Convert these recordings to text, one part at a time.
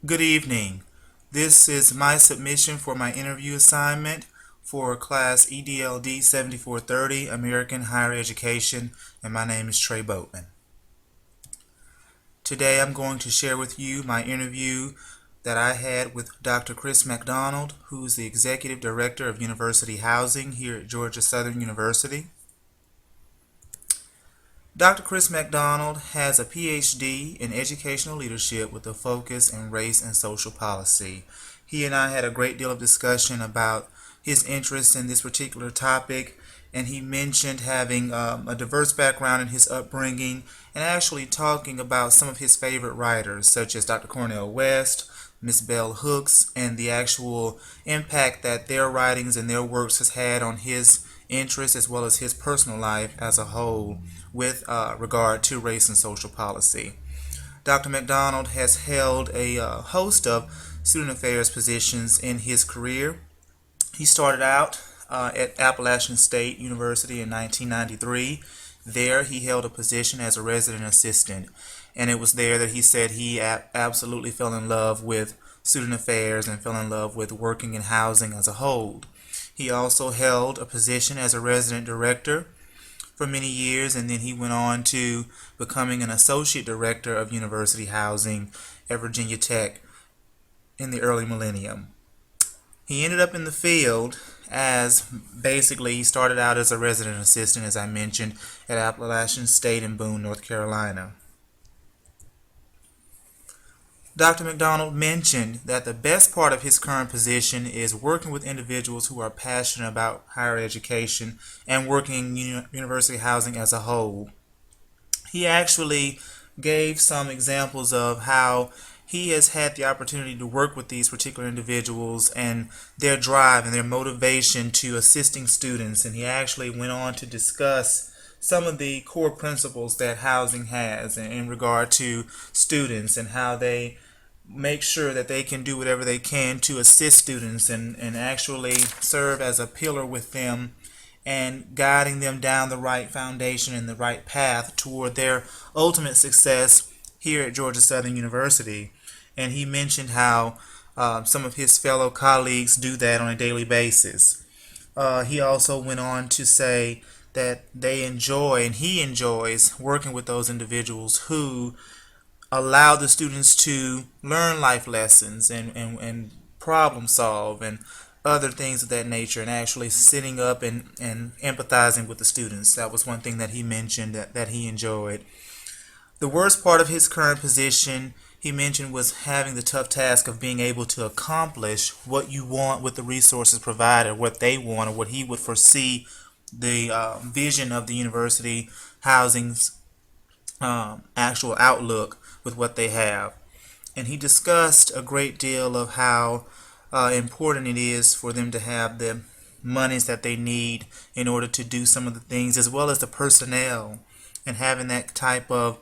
Good evening. This is my submission for my interview assignment for class EDLD 7430, American Higher Education, and my name is Trey Boatman. Today I'm going to share with you my interview that I had with Dr. Chris MacDonald, who's the Executive Director of University Housing here at Georgia Southern University. Dr. Chris MacDonald has a PhD in educational leadership with a focus in race and social policy. He and I had a great deal of discussion about his interest in this particular topic, and he mentioned having a diverse background in his upbringing and actually talking about some of his favorite writers, such as Dr. Cornel West, Miss Bell Hooks, and the actual impact that their writings and their works has had on his interests as well as his personal life as a whole with regard to race and social policy. Dr. MacDonald has held a host of student affairs positions in his career. He started out at Appalachian State University in 1993. There he held a position as a resident assistant, and it was there that he said he absolutely fell in love with student affairs and fell in love with working in housing as a whole. He also held a position as a resident director for many years, and then he went on to becoming an associate director of university housing at Virginia Tech in the early millennium. He ended up in the field as basically he started out as a resident assistant, as I mentioned, at Appalachian State in Boone, North Carolina. Dr. MacDonald mentioned that the best part of his current position is working with individuals who are passionate about higher education and working in university housing as a whole. He actually gave some examples of how he has had the opportunity to work with these particular individuals and their drive and their motivation to assisting students, and he actually went on to discuss some of the core principles that housing has in regard to students and how they make sure that they can do whatever they can to assist students and actually serve as a pillar with them and guiding them down the right foundation and the right path toward their ultimate success here at Georgia Southern University. And he mentioned how some of his fellow colleagues do that on a daily basis. He also went on to say that they enjoy and he enjoys working with those individuals who allow the students to learn life lessons and problem solve and other things of that nature, and actually sitting up and empathizing with the students. That was one thing that he mentioned that he enjoyed. The worst part of his current position, he mentioned, was having the tough task of being able to accomplish what you want with the resources provided, what they want, or what he would foresee the vision of the university housing's actual outlook with what they have. And he discussed a great deal of how important it is for them to have the monies that they need in order to do some of the things, as well as the personnel, and having that type of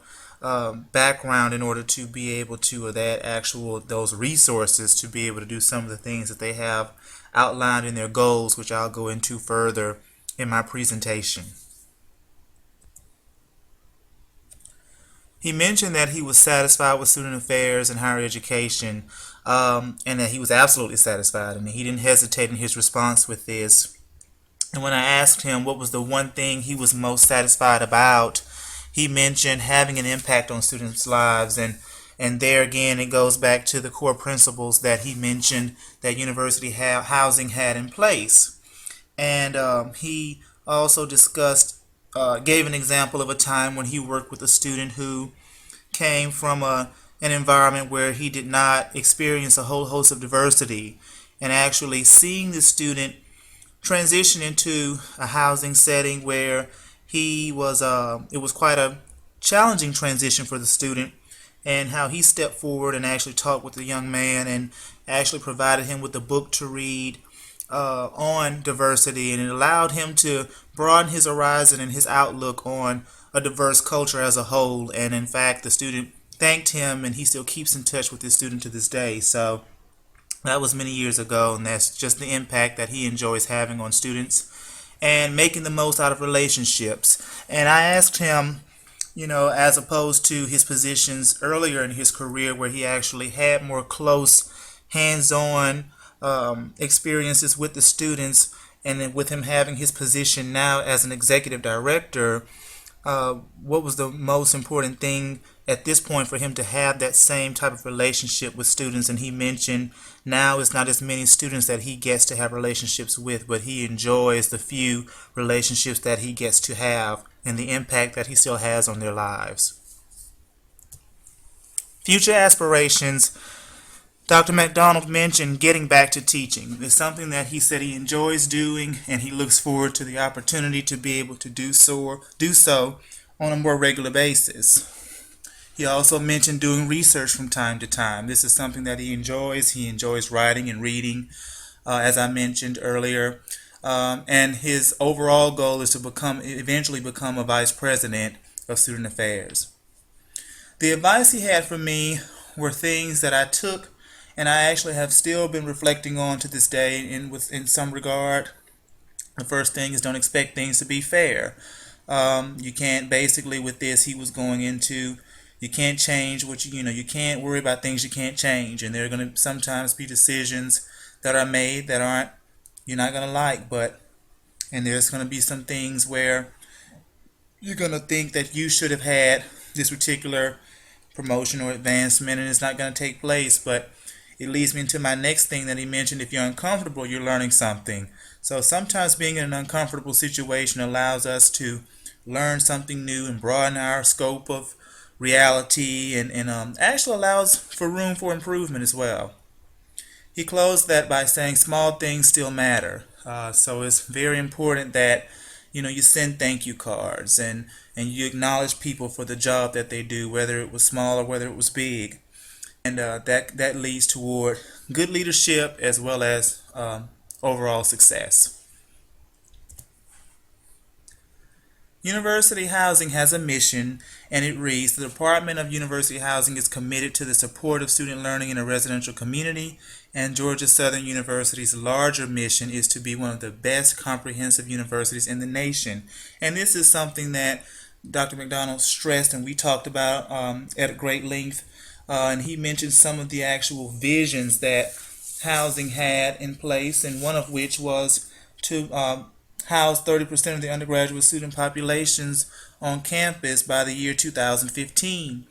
background in order to be able to, or those resources to be able to do some of the things that they have outlined in their goals, which I'll go into further in my presentation. He mentioned that he was satisfied with student affairs and higher education, and that he was absolutely satisfied, and he didn't hesitate in his response with this. And when I asked him what was the one thing he was most satisfied about, he mentioned having an impact on students' lives, and there again it goes back to the core principles that he mentioned that university housing had in place. And he also gave an example of a time when he worked with a student who came from an environment where he did not experience a whole host of diversity, and actually seeing the student transition into a housing setting where it was quite a challenging transition for the student, and how he stepped forward and actually talked with the young man and actually provided him with a book to read on diversity, and it allowed him to broaden his horizon and his outlook on a diverse culture as a whole. And in fact, the student thanked him, and he still keeps in touch with this student to this day. So that was many years ago, and that's just the impact that he enjoys having on students and making the most out of relationships. And I asked him as opposed to his positions earlier in his career where he actually had more close, hands-on experiences with the students, and then with him having his position now as an executive director, what was the most important thing at this point for him to have that same type of relationship with students? And he mentioned now it's not as many students that he gets to have relationships with, but he enjoys the few relationships that he gets to have and the impact that he still has on their lives. Future aspirations. Dr. MacDonald mentioned getting back to teaching. It's something that he said he enjoys doing, and he looks forward to the opportunity to be able to do so on a more regular basis. He also mentioned doing research from time to time. This is something that he enjoys. He enjoys writing and reading, as I mentioned earlier. And his overall goal is to eventually become a vice president of student affairs. The advice he had for me were things that I took and I actually have still been reflecting on to this day in some regard. The first thing is don't expect things to be fair. You can't, basically with this, he was going into, you can't change what you can't worry about things you can't change, and there are going to sometimes be decisions that are made that you're not going to like, and there's going to be some things where you're going to think that you should have had this particular promotion or advancement, and it's not going to take place. But it leads me into my next thing that he mentioned: if you're uncomfortable, you're learning something. So sometimes being in an uncomfortable situation allows us to learn something new and broaden our scope of reality, and actually allows for room for improvement as well. He closed that by saying small things still matter. So it's very important that you send thank you cards and you acknowledge people for the job that they do, whether it was small or whether it was big. And that leads toward good leadership as well as overall success. University Housing has a mission, and it reads: the Department of University Housing is committed to the support of student learning in a residential community, and Georgia Southern University's larger mission is to be one of the best comprehensive universities in the nation. And this is something that Dr. MacDonald stressed and we talked about at a great length. And he mentioned some of the actual visions that housing had in place, and one of which was to house 30% of the undergraduate student populations on campus by the year 2015.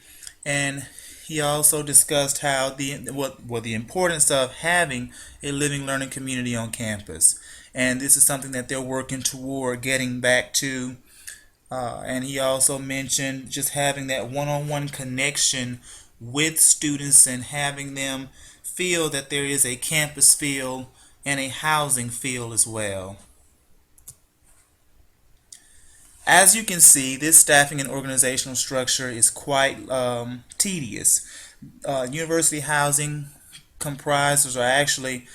And he also discussed how the importance of having a living learning community on campus. And this is something that they're working toward getting back to. And he also mentioned just having that one-on-one connection with students and having them feel that there is a campus feel and a housing feel as well. As you can see, this staffing and organizational structure is quite tedious. University housing comprises, or actually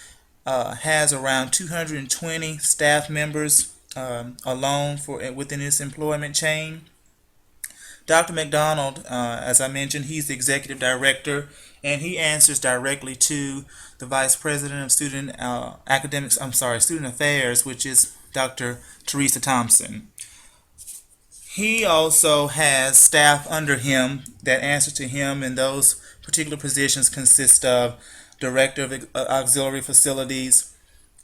has around 220 staff members alone within its employment chain. Dr. MacDonald, as I mentioned, he's the executive director, and he answers directly to the vice president of student affairs, which is Dr. Teresa Thompson. He also has staff under him that answer to him, and those particular positions consist of Director of Auxiliary Facilities,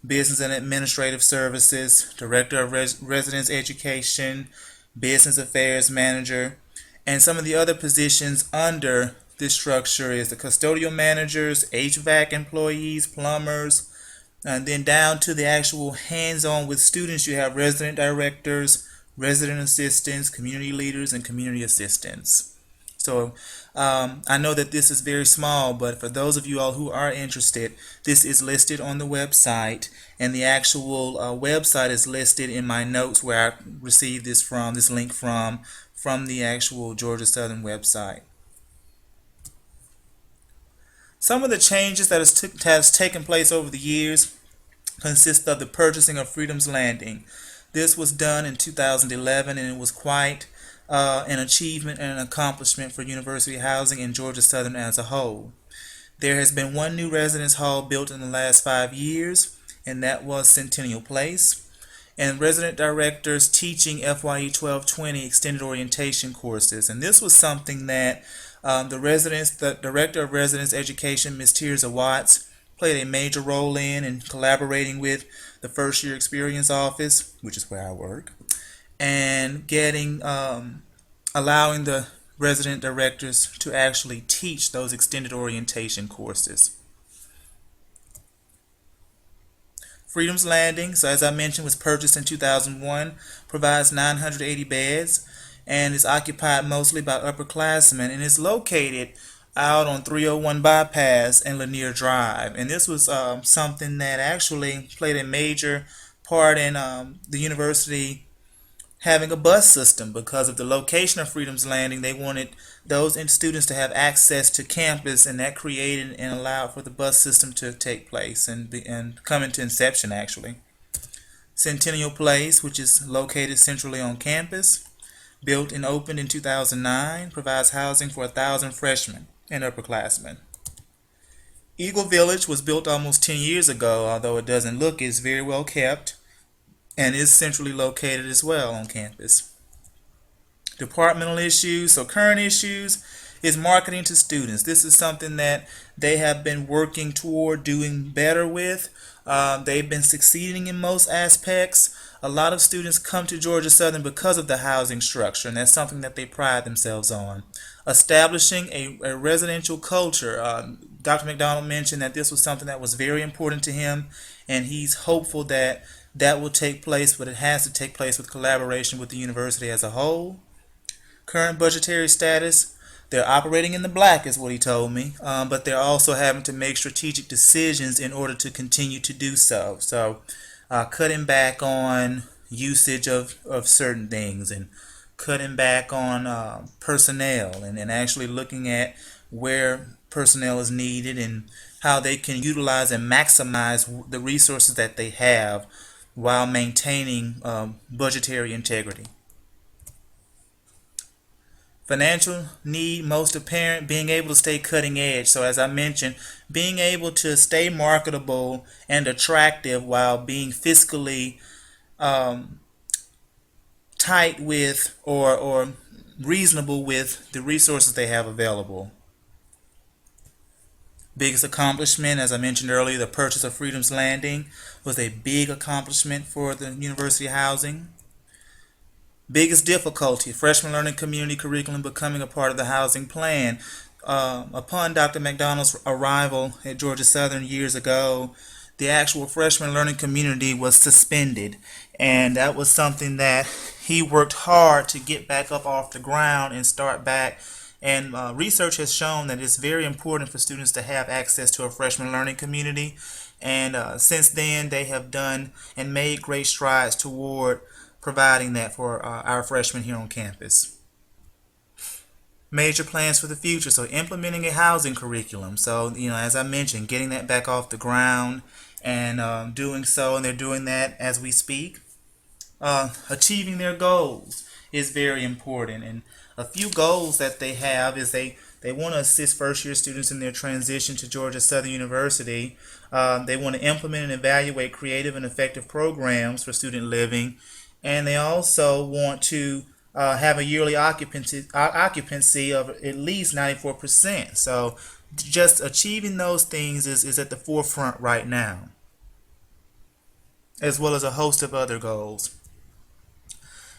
Business and Administrative Services, Director of Residence Education, Business Affairs Manager, and some of the other positions under this structure is the custodial managers, HVAC employees, plumbers, and then down to the actual hands-on with students, you have resident directors, resident assistants, community leaders, and community assistants. So I know that this is very small, but for those of you all who are interested, this is listed on the website, and the actual website is listed in my notes where I received this link from the actual Georgia Southern website. Some of the changes that has taken place over the years consist of the purchasing of Freedom's Landing. This was done in 2011, and it was quite an achievement and an accomplishment for university housing in Georgia Southern as a whole. There has been one new residence hall built in the last 5 years, and that was Centennial Place. and resident directors teaching FYE 1220 extended orientation courses. And this was something that the director of residence education, Ms. Tirza Watts, played a major role in collaborating with the first year experience office, which is where I work, and allowing the resident directors to actually teach those extended orientation courses. Freedom's Landing, so as I mentioned, was purchased in 2001, provides 980 beds, and is occupied mostly by upperclassmen, and is located out on 301 Bypass and Lanier Drive. And this was something that actually played a major part in the university having a bus system. Because of the location of Freedom's Landing, they wanted those students to have access to campus, and that created and allowed for the bus system to take place and come into inception actually. Centennial Place, which is located centrally on campus, built and opened in 2009, provides housing for 1,000 freshmen and upperclassmen. Eagle Village was built almost 10 years ago, although it doesn't look, it's very well kept, and is centrally located as well on campus. Departmental issues, so current issues, is marketing to students. This is something that they have been working toward doing better with. They've been succeeding in most aspects. A lot of students come to Georgia Southern because of the housing structure, and that's something that they pride themselves on. Establishing a residential culture. Dr. MacDonald mentioned that this was something that was very important to him, and he's hopeful that that will take place, but it has to take place with collaboration with the university as a whole. Current budgetary status, they're operating in the black is what he told me, but they're also having to make strategic decisions in order to continue to do so. So cutting back on usage of certain things, and cutting back on personnel, and actually looking at where personnel is needed and how they can utilize and maximize the resources that they have while maintaining budgetary integrity. Financial need most apparent, being able to stay cutting edge. So as I mentioned, being able to stay marketable and attractive while being fiscally tight with or reasonable with the resources they have available. Biggest accomplishment, as I mentioned earlier, the purchase of Freedom's Landing was a big accomplishment for the university housing. Biggest difficulty, freshman learning community curriculum becoming a part of the housing plan. Upon Dr. MacDonald's arrival at Georgia Southern years ago, the actual freshman learning community was suspended, and that was something that he worked hard to get back up off the ground and start back. And research has shown that it's very important for students to have access to a freshman learning community, and since then they have done and made great strides toward providing that for our freshmen here on campus. Major plans for the future, so implementing a housing curriculum. So, as I mentioned, getting that back off the ground and doing so, and they're doing that as we speak. Achieving their goals is very important, and a few goals that they have is they want to assist first-year students in their transition to Georgia Southern University. They want to implement and evaluate creative and effective programs for student living. And they also want to have a yearly occupancy of at least 94%. So just achieving those things is at the forefront right now, as well as a host of other goals.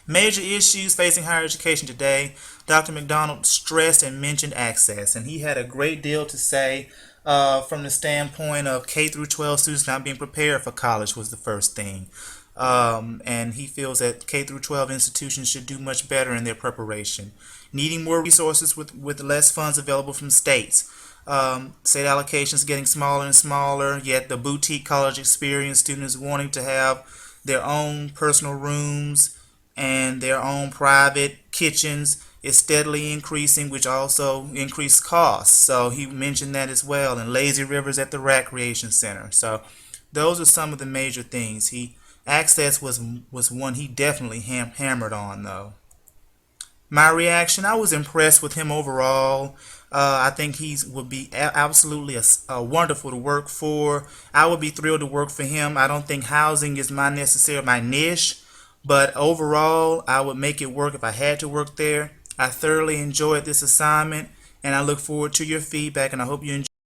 Major issues facing higher education today, Dr. MacDonald stressed and mentioned access, and he had a great deal to say from the standpoint of K through 12 students not being prepared for college was the first thing. And he feels that K through 12 institutions should do much better in their preparation. Needing more resources with less funds available from states. State allocations getting smaller and smaller, yet the boutique college experience, students wanting to have their own personal rooms and their own private kitchens is steadily increasing, which also increased costs. So he mentioned that as well, and lazy rivers at the recreation center. So those are some of the major things. Access was one he definitely hammered on, though. My reaction, I was impressed with him overall. I think he would be absolutely wonderful to work for. I would be thrilled to work for him. I don't think housing is my niche, but overall, I would make it work if I had to work there. I thoroughly enjoyed this assignment, and I look forward to your feedback, and I hope you enjoy.